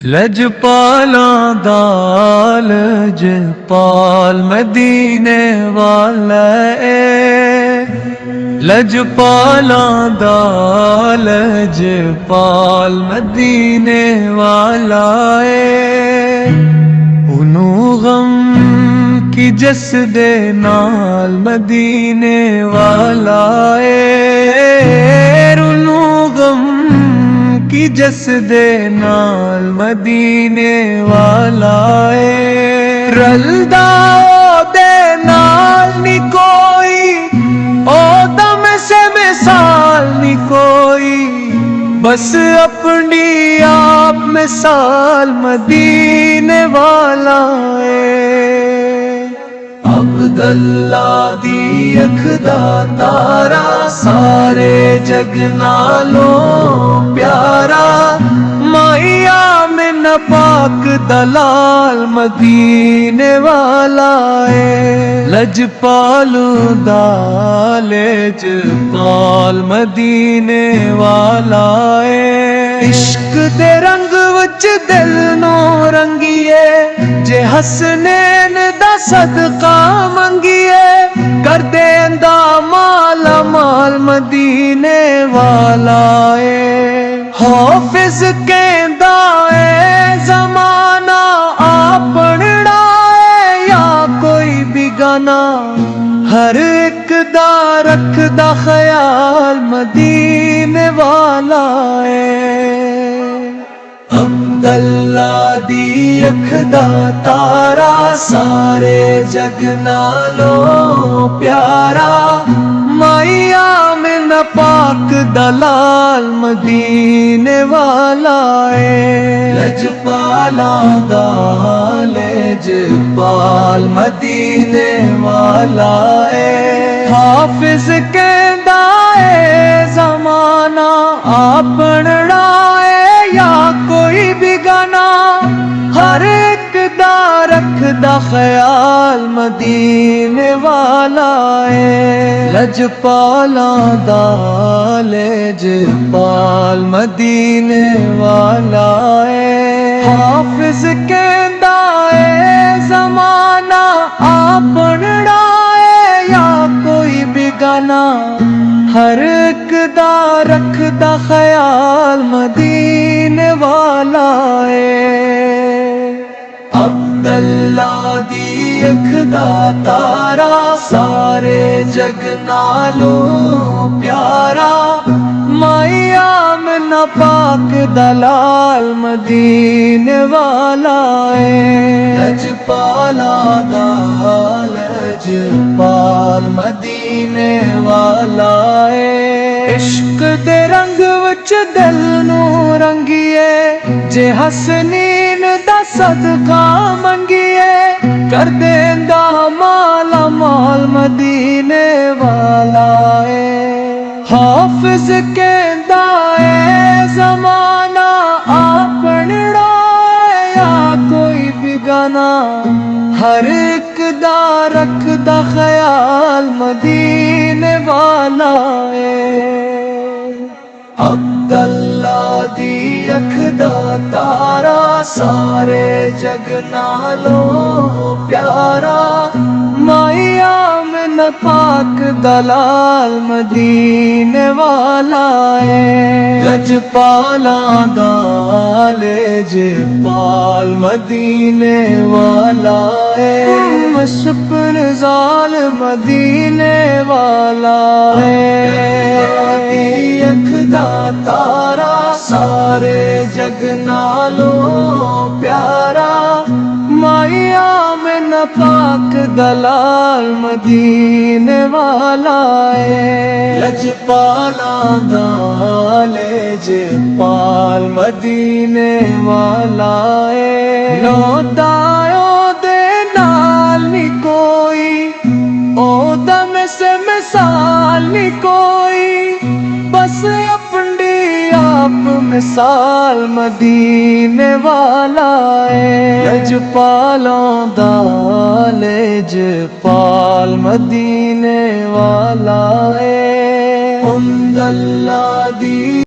لجپالاں دا لجپال مدینے والا اے، لجپالاں دا لجپال مدینے والا اے، انہوں غم کی جس دے نال مدینے والا اے، انہوں غم کی جس دے نال مدینے والا اے، رلدا او دے نال نی کوئی، او دم سے مثال نی کوئی، بس اپنی آپ مثال مدینے والا اے، عبداللہ دی اکھ دا تارا، سارے جگ نالوں پیارا، مائی آمن پاک دلال مدینے والا اے، لجپال دا لجپال مدینے والا اے، عشق دے رنگ وچ دل نو رنگیے، جے حسنین دا صدقہ منگیے، کر دیندا مالا مال مدینے والا اے، حافظ کہندا اے زمانہ آپنڑا اے یا کوئی بیگانہ، ہر ایک دا رکھدا خیال مدینے والا اے، عبداللہ دی اکھ دا تارا، سارے جگ نالوں پیارا، مائی آمن پاک دلال مدینے والا اے، لجپالاں دا لجپال مدینے والا اے، حافظ کہندا اے زمانہ آپنڑا اے یا کوئی بیگانہ، ہر ایک دا رکھدا خیال مدینے والا اے، لجپالاں دا لجپال مدینے والا اے، حافظ کہندا اے زمانہ آپنڑا اے یا کوئی بیگانہ، ہر ایک دا رکھدا خیال مدینے والا اے، عبداللہ دی اکھ دا تارا، سارے جگ نالوں پیارا، مائی آمن پاک دلال مدینے والا اے، لجپالاں دا لجپال مدینے والا اے، عشق دے رنگ وچ دل نو رنگیے، جے حسنین دا صدقہ منگیے، کر دیندا مالا مال مدینے والا اے، حافظ کہندا اے زمانہ آپنڑا اے یا کوئی بیگانہ، ہر ایک دا رکھدا خیال مدینے والا اے، عبداللہ دی اکھ دا تارا، سارے جگ نالوں پیارا، مائی آمن پاک دلال مدینے والا اے، لجپالاں دا لجپال مدینے والا اے، مشپر زال مدینے والا اے، اکھ دا تارا، سارے جگ نالوں پیارا، مائی آمن پاک دلال مدینے والا اے، لجپالاں دا لجپال مدینے والا اے، لودا او دے نال نی کوئی، او دم سے مثال نی کوئی، بس اپنی آپ مثال مدینے والا اے، لجپالاں دا لجپال مدینے والا اے، عبداللہ دی